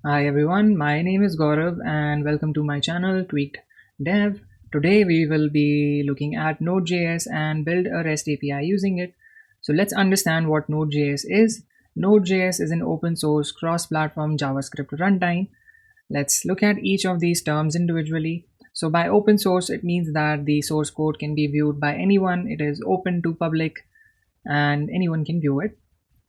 Hi everyone, my name is Gaurav and welcome to my channel Tweaked Dev. Today we will be looking at Node.js and build a REST API using it. So let's understand what Node.js is. Node.js is an open source cross-platform JavaScript runtime. Let's look at each of these terms individually. So by open source, it means that the source code can be viewed by anyone. It is open to public and anyone can view it.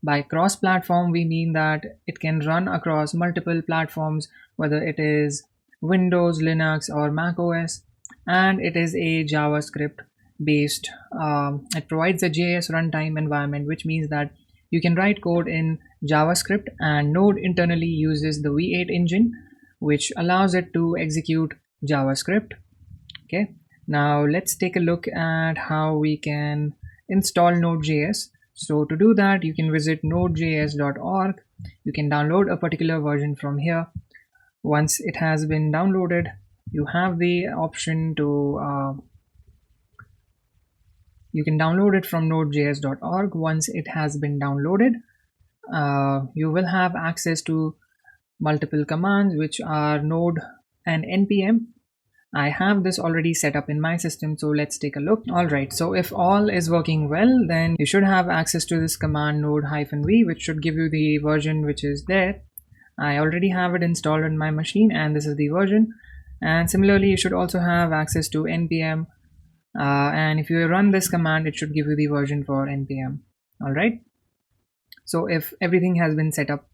By cross-platform, we mean that it can run across multiple platforms, whether it is Windows, Linux, or Mac OS, and it is a JavaScript based. It provides a JS runtime environment, which means that you can write code in JavaScript, and Node internally uses the V8 engine, which allows it to execute JavaScript. Okay, now let's take a look at how we can install Node.js. So to do that, you can visit nodejs.org. You can download a particular version from here. Once it has been downloaded, you have the option to you can download it from nodejs.org. Once it has been downloaded, you will have access to multiple commands, which are node and npm. I have this already set up in my system, so let's take a look. Alright, so if all is working well, then you should have access to this command node-v, which should give you the version which is there. I already have it installed on my machine and this is the version. And similarly, you should also have access to npm. And if you run this command, it should give you the version for npm. Alright, so if everything has been set up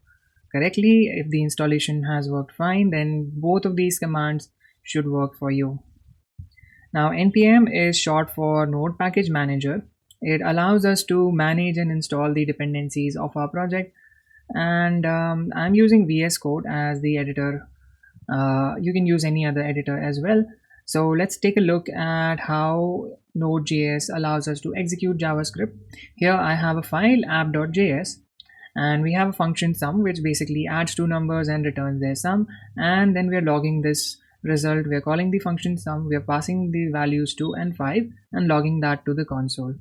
correctly, if the installation has worked fine, then both of these commands should work for you. Now npm is short for Node Package Manager. It allows us to manage and install the dependencies of our project, and I'm using VS Code as the editor. You can use any other editor as well. So let's take a look at how Node.js allows us to execute JavaScript. Here I have a file app.js, and we have a function sum, which basically adds two numbers and returns their sum, and then we are logging this result. We are calling the function sum, we are passing the values 2 and 5 and logging that to the console.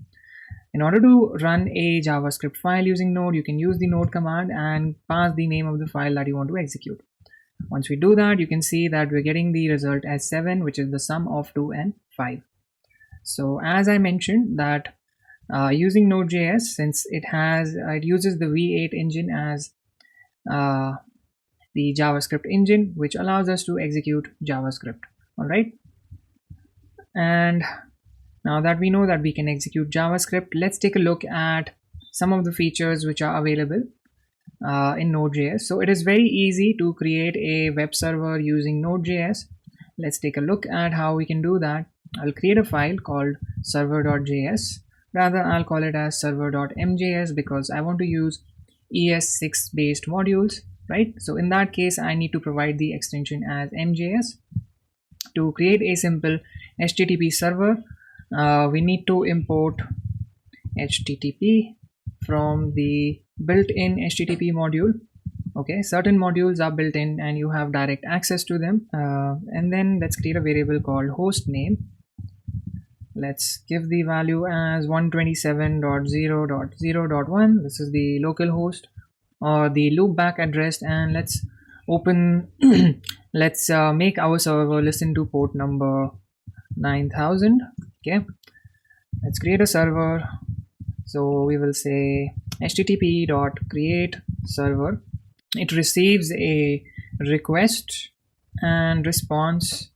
In order to run a JavaScript file using Node, you can use the node command and pass the name of the file that you want to execute. Once we do that, you can see that we're getting the result as 7, which is the sum of 2 and 5. So as I mentioned that using Node.js, since it uses the V8 engine as the JavaScript engine, which allows us to execute JavaScript. All right, and now that we know that we can execute JavaScript, let's take a look at some of the features which are available in Node.js. So it is very easy to create a web server using Node.js. Let's take a look at how we can do that. I'll create a file called server.js. Rather, I'll call it as server.mjs because I want to use ES6 based modules. Right, so in that case, I need to provide the extension as mjs. To create a simple HTTP server, we need to import HTTP from the built-in HTTP module. Okay, certain modules are built in and you have direct access to them. And then let's create a variable called host name. Let's give the value as 127.0.0.1. This is the local host or the loopback address, and let's open let's make our server listen to port number 9000. Okay, let's create a server. So we will say http.create server. It receives a request and response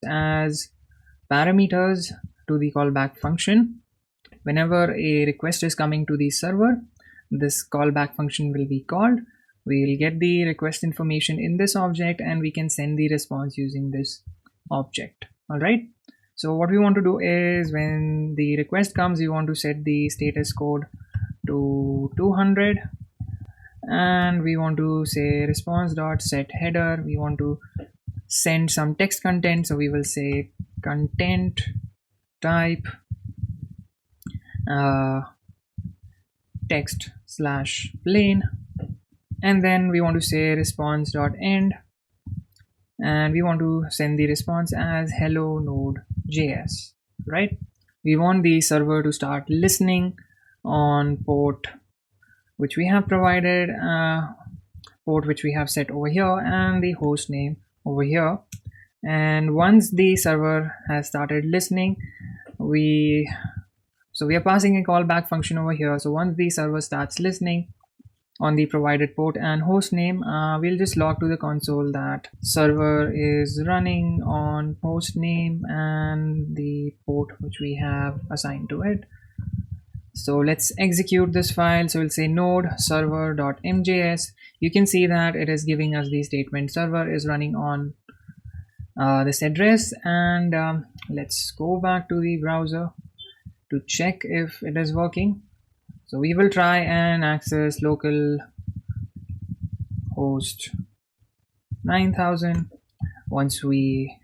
as parameters to the callback function. Whenever a request is coming to the server, this callback function will be called. We'll get the request information in this object and we can send the response using this object. All right, so what we want to do is when the request comes, we want to set the status code to 200 and we want to say response.setHeader. We want to send some text content, so we will say content type text /plain, and then we want to say response.end and we want to send the response as hello node.js. Right, we want the server to start listening on port which we have provided port which we have set over here and the host name over here. And once the server has started listening, we are passing a callback function over here. So once the server starts listening on the provided port and host name, we'll just log to the console that server is running on host name and the port which we have assigned to it. So let's execute this file. So we'll say node server.mjs. You can see that it is giving us the statement server is running on this address. And let's go back to the browser to check if it is working. So we will try and access local host 9000. Once we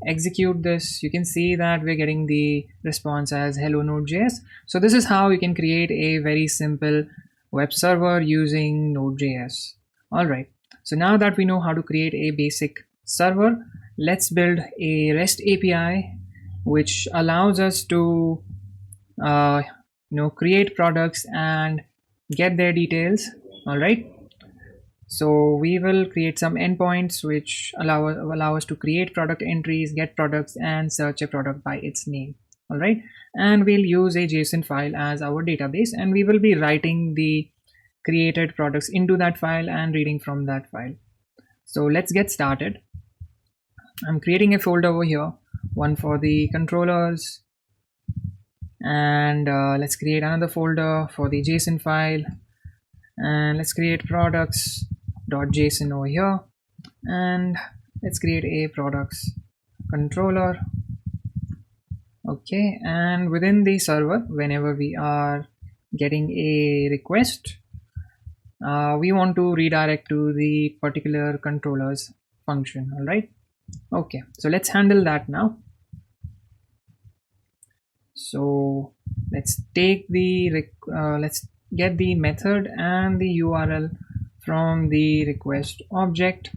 execute this, you can see that we're getting the response as hello node.js. So this is how you can create a very simple web server using node.js. All right, so now that we know how to create a basic server, let's build a REST API which allows us to create products and get their details. All right, so we will create some endpoints which allow us to create product entries, get products, and search a product by its name. All right, and we'll use a JSON file as our database, and we will be writing the created products into that file and reading from that file. So let's get started. I'm creating a folder over here, one for the controllers, and let's create another folder for the JSON file, and let's create products.json over here, and let's create a products controller. Okay, and within the server, whenever we are getting a request, we want to redirect to the particular controllers function. All right, okay, so let's handle that now. So let's take the let's get the method and the URL from the request object.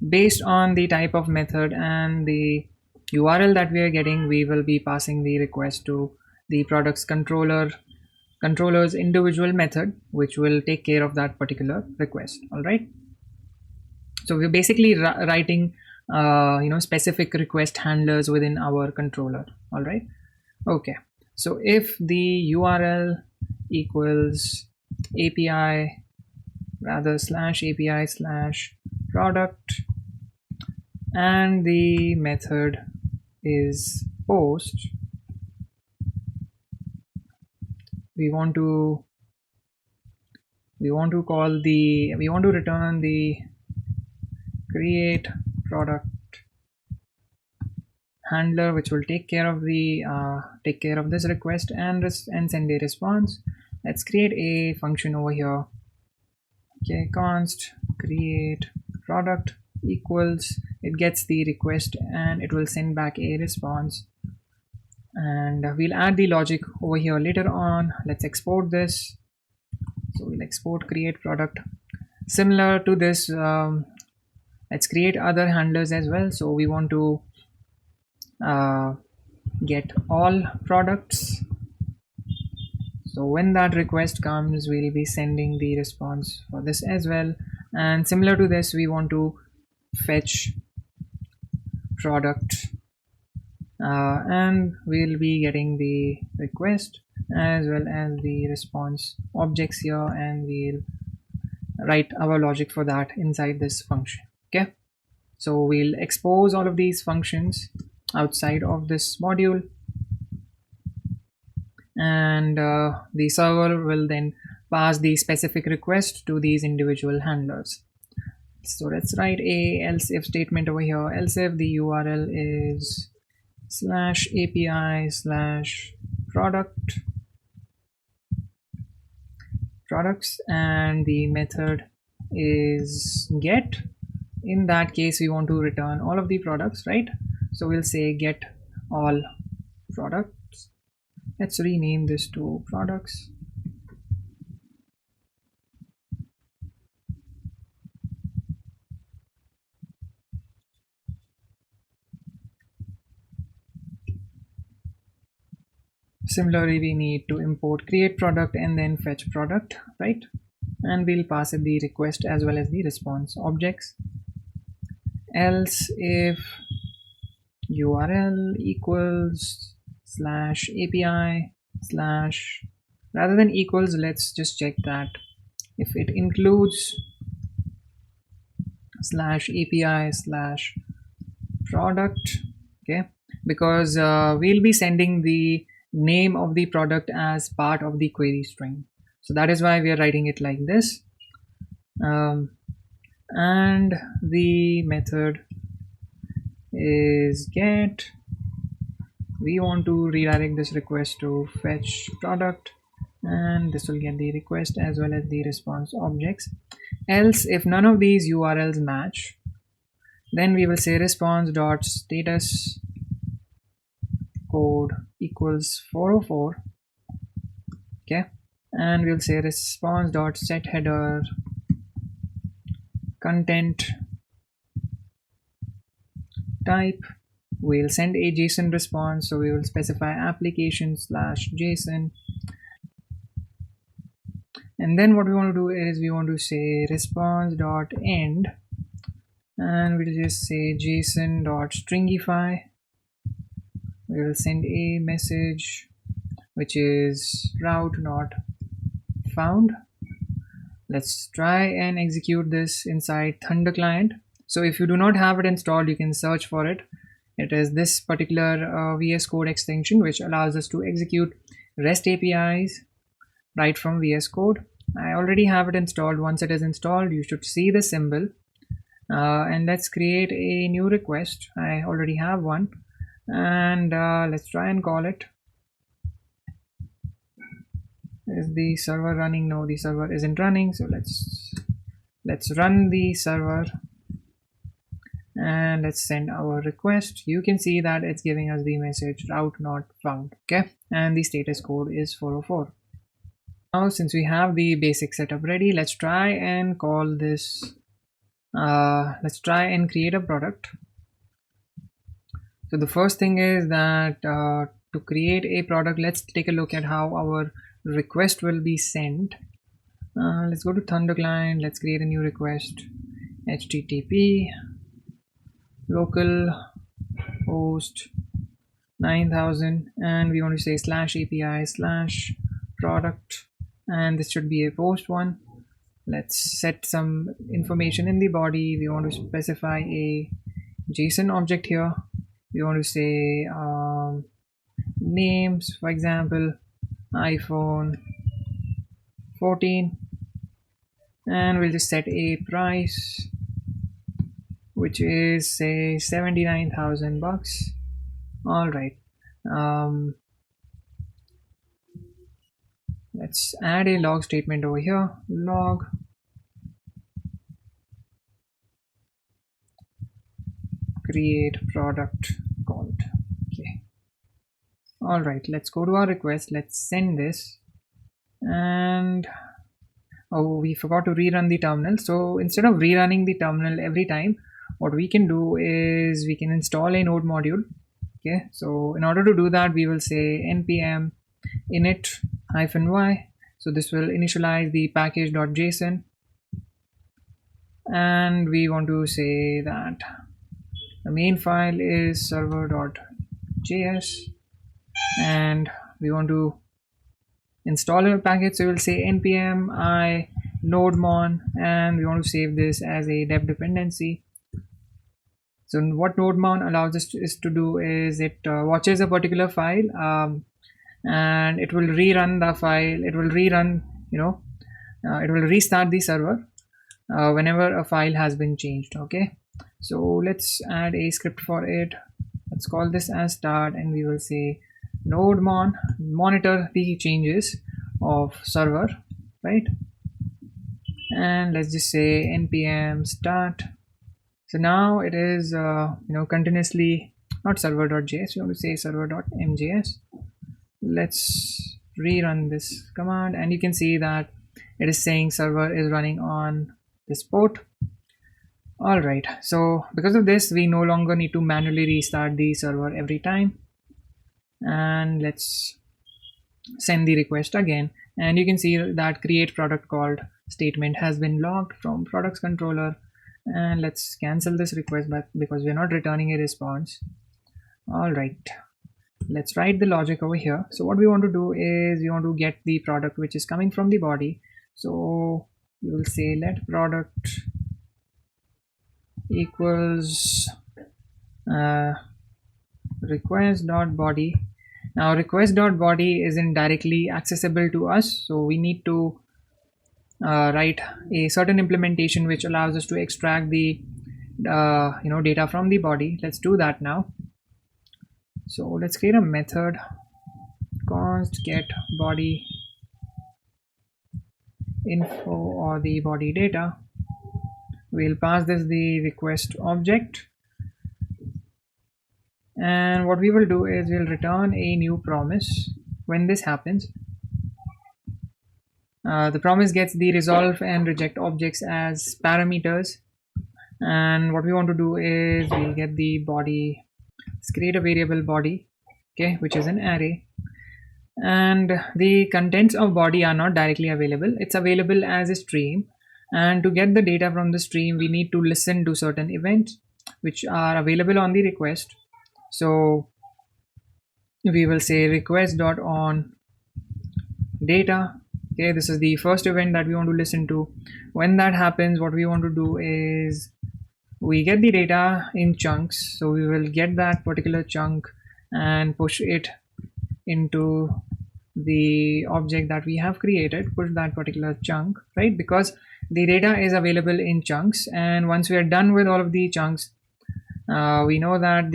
Based on the type of method and the URL that we are getting, we will be passing the request to the products controller's individual method, which will take care of that particular request. All right, so we're basically writing specific request handlers within our controller. All right, okay, so if the URL equals API /API/product and the method is post, we want to return the create product handler, which will take care of this request and send a response. Let's create a function over here. Okay, const create product equals, it gets the request and it will send back a response, and we'll add the logic over here later on. Let's export this. So we'll export create product. Similar to this, let's create other handlers as well. So we want to get all products. So when that request comes, we'll be sending the response for this as well. And similar to this, we want to fetch product, and we'll be getting the request as well as the response objects here, and we'll write our logic for that inside this function. Okay, so we'll expose all of these functions outside of this module, and the server will then pass the specific request to these individual handlers. So let's write a else if statement over here. Else if the URL is /API/product products and the method is get. In that case, we want to return all of the products, right? So we'll say get all products. Let's rename this to products. Similarly, we need to import create product and then fetch product, right? and we'll pass it the request as well as the response objects. Else if URL equals slash API slash, rather than equals, let's just check that if it includes slash API slash product, okay, because we'll be sending the name of the product as part of the query string, so that is why we are writing it like this. And the method is get. We want to redirect this request to fetch product, and this will get the request as well as the response objects. Else if none of these URLs match, then we will say response dot status code equals 404, okay, and we'll say response dot set header content type. We'll send a JSON response, so we will specify application slash JSON, and then what we want to do is we want to say response dot end, and we'll just say JSON dot stringify. We will send a message which is route not found. Let's try and execute this inside Thunder client. So if you do not have it installed, you can search for it. It is this particular VS Code extension which allows us to execute REST APIs right from VS Code. I already have it installed. Once it is installed, you should see the symbol. And let's create a new request. I already have one, and let's try and call it. Is the server running? No, the server isn't running, so let's run the server and let's send our request. You can see that it's giving us the message route not found, okay, and the status code is 404. Now since we have the basic setup ready, let's try and call this, let's try and create a product. So the first thing is that to create a product, let's take a look at how our request will be sent. Let's go to Thunder client, let's create a new request, http local host 9000, and we want to say slash API slash product, and this should be a post one. Let's set some information in the body. We want to specify a JSON object here. We want to say names, for example iPhone 14, and we'll just set a price which is say 79,000 bucks. All right, let's add a log statement over here. Log create product called, okay. All right, let's go to our request. Let's send this, and oh, we forgot to rerun the terminal. So instead of rerunning the terminal every time, what we can do is we can install a node module, okay. So in order to do that, we will say npm init -y. So this will initialize the package.json, and we want to say that the main file is server.js, and we want to install a package, so we'll say npm I nodemon, and we want to save this as a dev dependency. So what nodemon allows us to do is it watches a particular file, and it will rerun the file. It will rerun, it will restart the server whenever a file has been changed, okay. So let's add a script for it. Let's call this as start, and we will say nodemon monitor the changes of server, right? And let's just say npm start. So now it is continuously, not server.js, we want to say server.mjs. Let's rerun this command, and you can see that it is saying server is running on this port. All right, so because of this, we no longer need to manually restart the server every time. And let's send the request again, and you can see that create product called statement has been logged from products controller, and let's cancel this request back because we're not returning a response. All right, let's write the logic over here. So what we want to do is we want to get the product which is coming from the body. So we will say let product equals request.body. Now request.body isn't directly accessible to us, so we need to write a certain implementation which allows us to extract the data from the body. Let's do that now. So let's create a method const get body info or the body data. We'll pass this the request object, and what we will do is we'll return a new promise. When this happens, the promise gets the resolve and reject objects as parameters, and what we want to do is we'll get the body. Let's create a variable body, okay, which is an array, and the contents of body are not directly available. It's available as a stream, and to get the data from the stream we need to listen to certain events which are available on the request. So we will say request.on data. Okay, this is the first event that we want to listen to. When that happens, what we want to do is we get the data in chunks, so we will get that particular chunk and push it into the object that we have created. Push that particular chunk, right, because the data is available in chunks, and once we are done with all of the chunks, we know that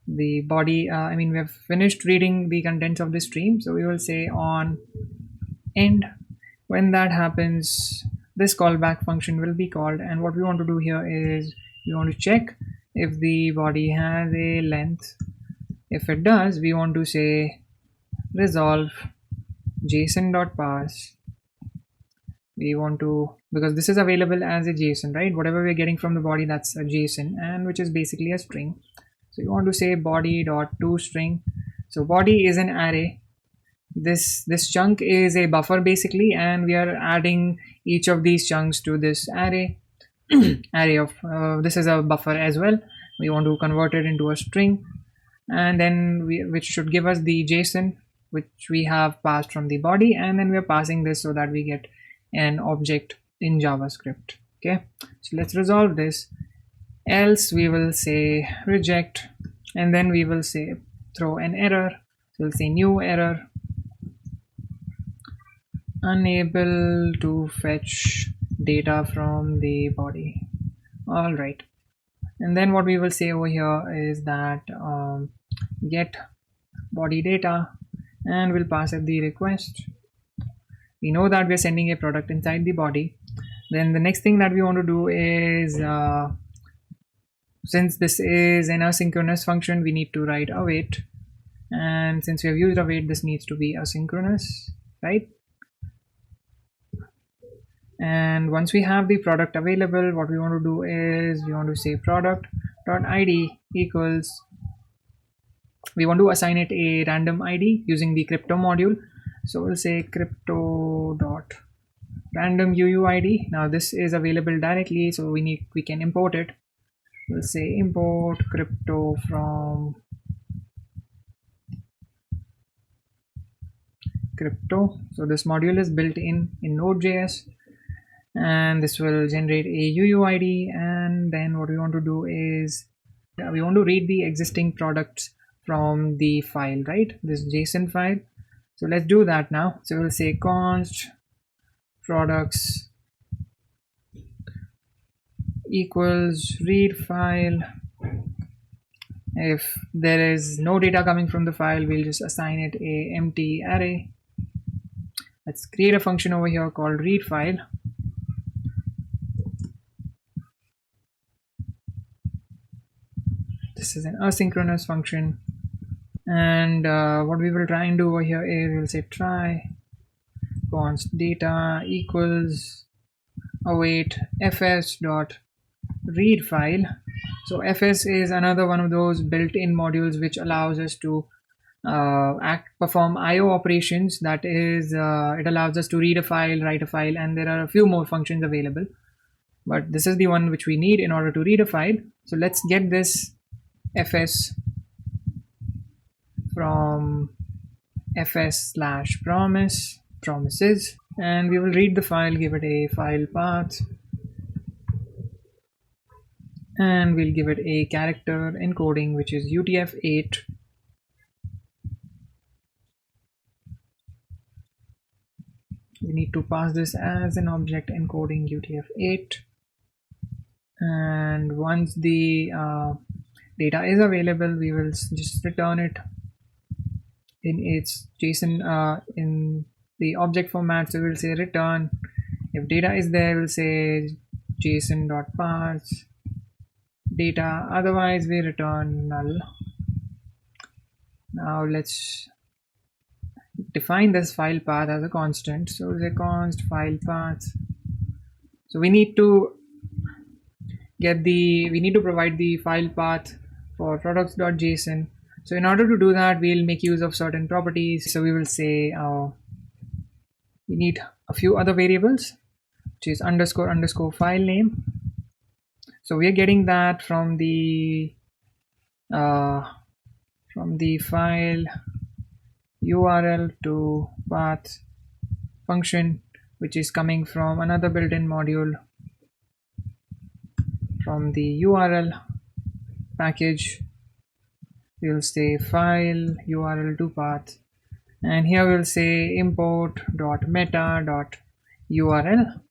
the body we have finished reading the contents of the stream, so we will say on end. When that happens, this callback function will be called, and what we want to do here is we want to check if the body has a length. If it does, we want to say resolve json.parse. We want to, because this is available as a JSON, right? Whatever we're getting from the body, that's a JSON, and which is basically a string. So you want to say body.toString. So body is an array. This chunk is a buffer basically, and we are adding each of these chunks to this array. Array of this is a buffer as well. We want to convert it into a string, and then which should give us the JSON which we have passed from the body, and then we are passing this so that we get an object in JavaScript. Okay, so let's resolve this. Else we will say reject, and then we will say throw an error. So we'll say new error, unable to fetch data from the body. All right, and then what we will say over here is that get body data, and we'll pass it the request. We know that we're sending a product inside the body. Then the next thing that we want to do is since this is an asynchronous function, we need to write await, and since we have used await, this needs to be asynchronous, right? And once we have the product available, what we want to do is we want to say product.id equals, we want to assign it a random ID using the crypto module. So we'll say crypto.random UUID. Now this is available directly, so we can import it. We'll say import crypto from crypto. So this module is built in NodeJs, and this will generate a UUID. And then what we want to do is we want to read the existing products from the file, right? This JSON file. So let's do that now. So we'll say const products equals read file. If there is no data coming from the file, we'll just assign it a empty array. Let's create a function over here called read file. This is an asynchronous function. And what we will try and do over here is we'll say try const data equals await fs dot read file. So fs is another one of those built-in modules which allows us to perform IO operations. That is, it allows us to read a file, write a file, and there are a few more functions available. But this is the one which we need in order to read a file. So let's get this fs from fs/promises, and we will read the file, give it a file path, and we'll give it a character encoding which is UTF-8. We need to pass this as an object encoding UTF-8, and once the data is available, we will just return it in its JSON in the object format. So we'll say return. If data is there, we'll say JSON.parse data, otherwise we return null. Now let's define this file path as a constant. So we'll say const file path. So we need to provide the file path for products.json. So in order to do that, we'll make use of certain properties. So we will say we need a few other variables, which is __ file name. So we are getting that from the file URL to path function, which is coming from another built-in module from the URL package. We'll say file URL to path, and here we'll say import.meta.url.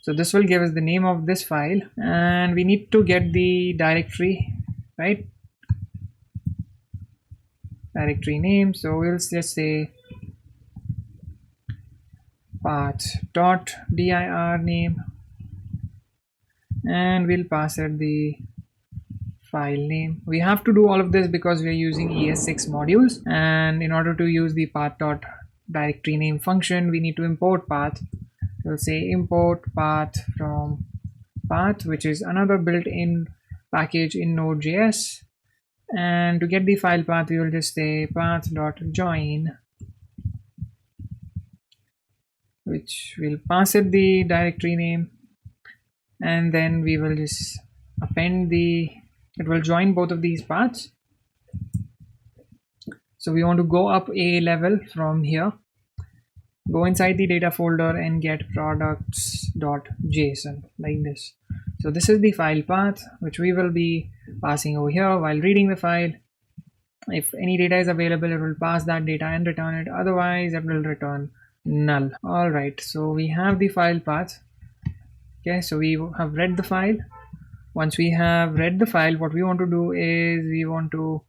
So this will give us the name of this file, and we need to get the directory, right? Directory name. So we'll just say path.dir name, and we'll pass it the file name. We have to do all of this because we are using ES6 modules, and in order to use the path.directory name function, we need to import path. So we'll say import path from path, which is another built-in package in Node.js. And to get the file path, we will just say path.join, which will pass it the directory name, and then we will just append it will join both of these paths. So we want to go up a level from here, go inside the data folder and get products.json like this. So this is the file path which we will be passing over here while reading the file. If any data is available, it will pass that data and return it, otherwise it will return null. All right, so we have the file path. Okay, so we have read the file. Once we have read the file, what we want to do is we want to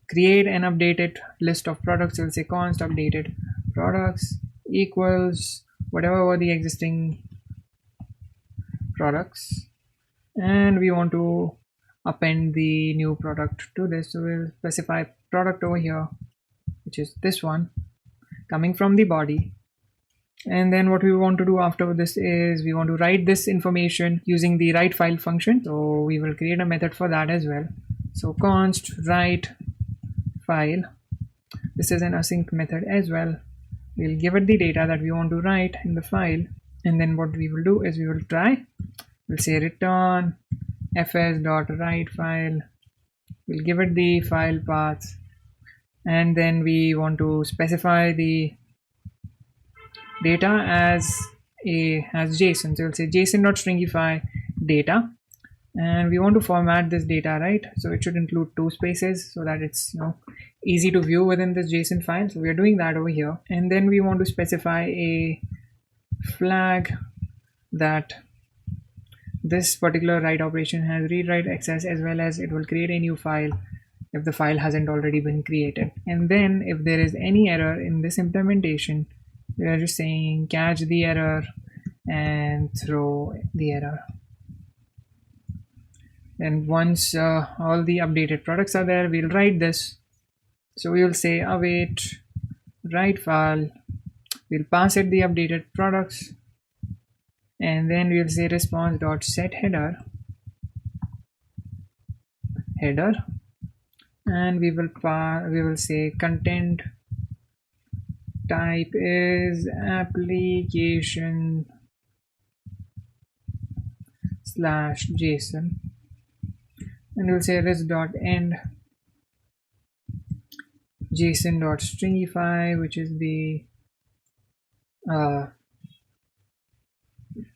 create an updated list of products. We'll say const updated products equals whatever were the existing products, and we want to append the new product to this. So we'll specify product over here, which is this one coming from the body. And then what we want to do after this is we want to write this information using the write file function. So we will create a method for that as well. So const write file. This is an async method as well. We'll give it the data that we want to write in the file, and then what we will do is we will try. We'll say return fs.write file. We'll give it the file path, and then we want to specify the data as JSON. So we'll say json.stringify data, and we want to format this data, right? So it should include 2 spaces so that it's easy to view within this JSON file. So we are doing that over here, and then we want to specify a flag that this particular write operation has read write access, as well as it will create a new file if the file hasn't already been created. And then if there is any error in this implementation, we are just saying catch the error and throw the error. And once all the updated products are there, we'll write this. So we will say await write file. We'll pass it the updated products, and then we'll say response.set header, and we will say content type is application slash JSON, and we'll say this.end JSON.stringify, which is the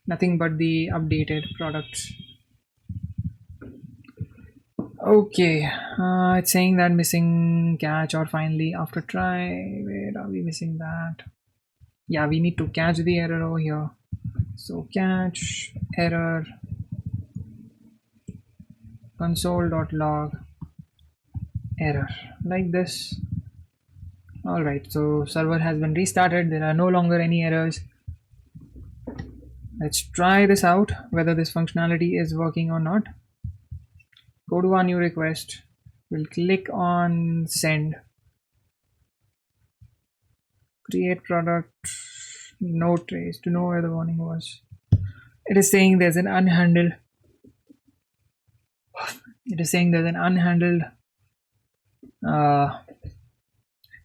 nothing but the updated products. Okay, it's saying that missing catch or finally after try. Where are we missing that? Yeah, we need to catch the error over here. So catch error console.log error, like this. Alright, so server has been restarted. There are no longer any errors. Let's try this out, whether this functionality is working or not. Go to our new request. We'll click on send. Create product, no trace to know where the warning was. It is saying there's an unhandled. It is saying there's an unhandled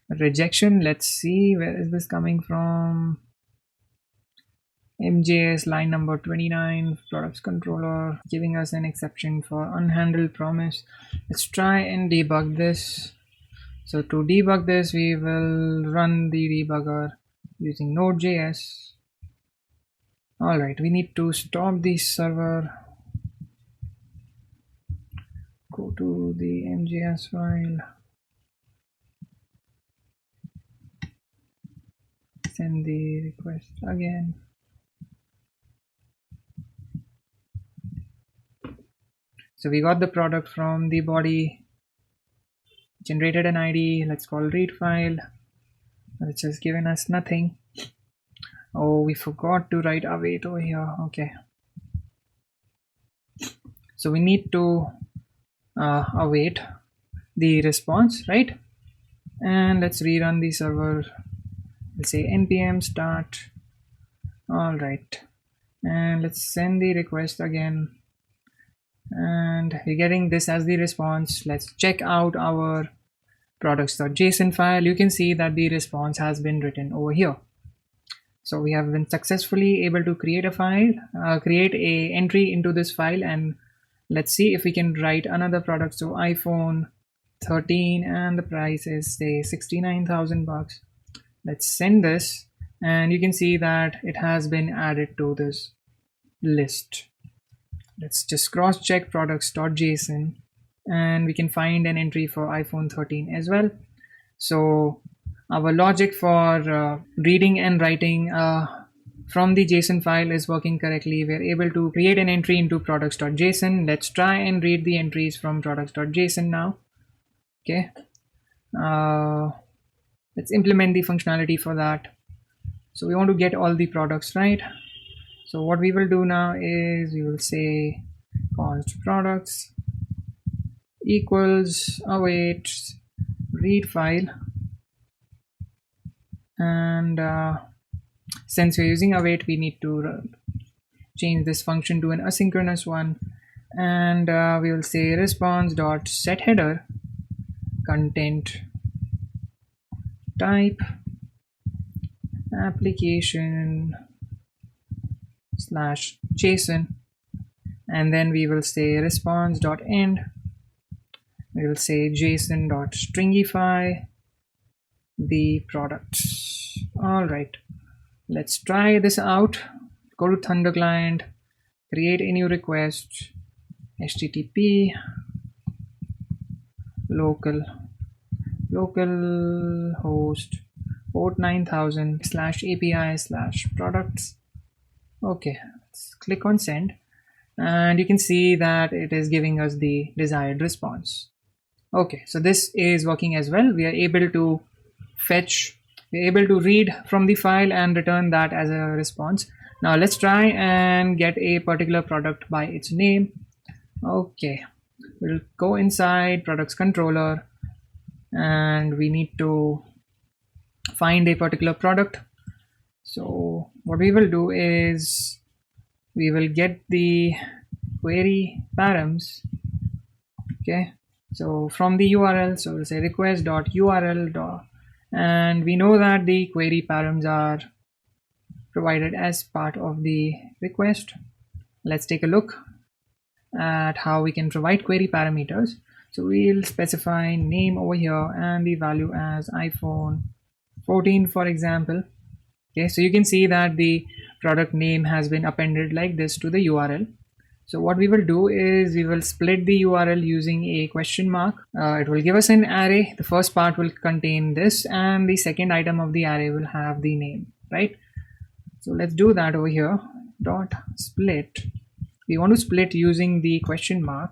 rejection. Let's see, where is this coming from? MJS line number 29, products controller, giving us an exception for unhandled promise. Let's try and debug this. So to debug this, we will run the debugger using Node.js. Alright, we need to stop the server. Go to the MJS file. Send the request again. So we got the product from the body, generated an ID. Let's call read file. It's just given us nothing. Oh, we forgot to write await over here. Okay. So we need to await the response, right? And let's rerun the server. We'll say npm start. All right. And let's send the request again. And we're getting this as the response. Let's check out our products.json file. You can see that the response has been written over here. So we have been successfully able to create a file, create a entry into this file, and let's see if we can write another product. So iPhone 13, and the price is say 69,000 bucks. Let's send this, and you can see that it has been added to this list. Let's just cross-check products.json, and we can find an entry for iPhone 13 as well. So our logic for reading and writing from the JSON file is working correctly. We're able to create an entry into products.json. Let's try and read the entries from products.json now. Okay. Let's implement the functionality for that. So we want to get all the products, right? So what we will do now is we will say const products equals await read file, and since we're using await, we need to change this function to an asynchronous one, and we will say response.setHeader content type application slash JSON, and then we will say response.end. We will say JSON.stringify the products. All right, let's try this out. Go to Thunder client, create a new request, HTTP localhost port 9000 /API/products. Okay, let's click on send, and you can see that it is giving us the desired response. Okay, so this is working as well. We are able to we're able to read from the file and return that as a response. Now let's try and get a particular product by its name. Okay, we'll go inside products controller, and we need to find a particular product. So what we will do is we will get the query params. Okay, So from the URL, so we'll say request.url, and we know that the query params are provided as part of the request. Let's take a look at how we can provide query parameters. So we'll specify name over here and the value as iPhone 14, for example. Okay, so you can see that the product name has been appended like this to the URL. So what we will do is we will split the URL using a question mark. It will give us an array. The first part will contain this, and the second item of the array will have the name, right? So let's do that over here. Dot split. We want to split using the question mark,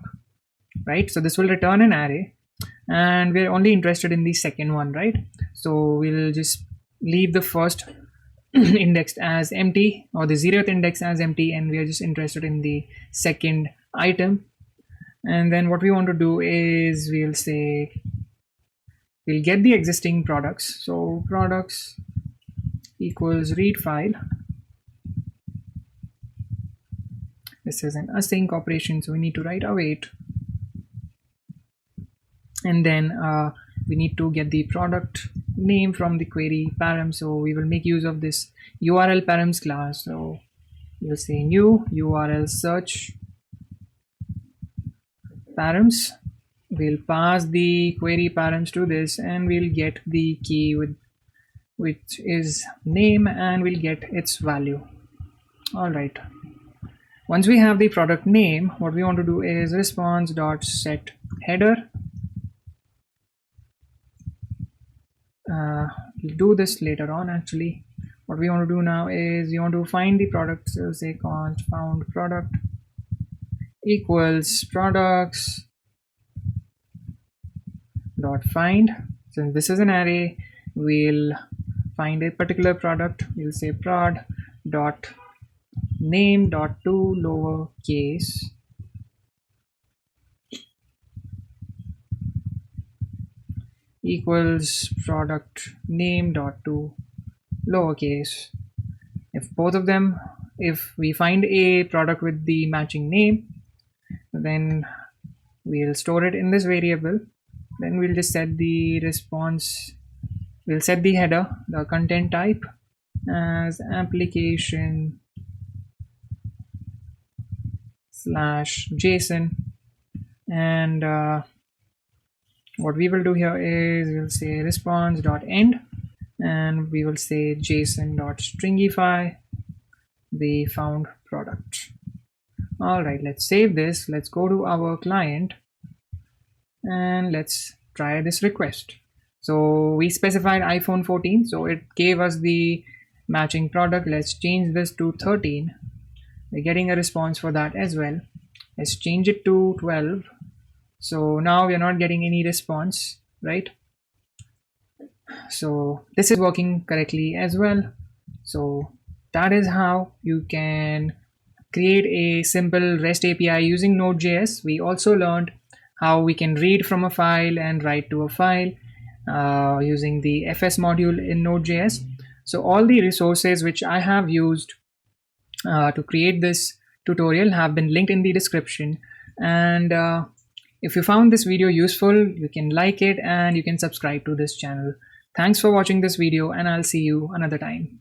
right? So this will return an array, and we're only interested in the second one, right? So we'll just leave the first indexed as empty, or the 0th index as empty, and we are just interested in the second item. And then what we want to do is we'll say we'll get the existing products. So products equals read file. This is an async operation, so we need to write await, and then we need to get the product name from the query param. So we will make use of this URL params class. So we'll say new URL search params. We'll pass the query params to this, and we'll get the key with which is name, and we'll get its value. All right. Once we have the product name, what we want to do is response.set header. We'll do this later on. Actually, what we want to do now is we want to find the product. So say const found product equals products dot find. Since this is an array, we'll find a particular product. We'll say prod dot name dot to lowercase equals product name dot to lowercase. If both of them, if we find a product with the matching name, then we'll store it in this variable. Then we'll just set the response, we'll set the header, the content type as application /JSON, and what we will do here is we'll say response.end, and we will say json.stringify the found product. All right, let's save this. Let's go to our client and let's try this request. So we specified iPhone 14, so it gave us the matching product. Let's change this to 13. We're getting a response for that as well. Let's change it to 12. So now we're not getting any response, right? So this is working correctly as well. So that is how you can create a simple REST API using Node.js. We also learned how we can read from a file and write to a file using the FS module in Node.js. So all the resources which I have used to create this tutorial have been linked in the description. And if you found this video useful, you can like it and you can subscribe to this channel. Thanks for watching this video, and I'll see you another time.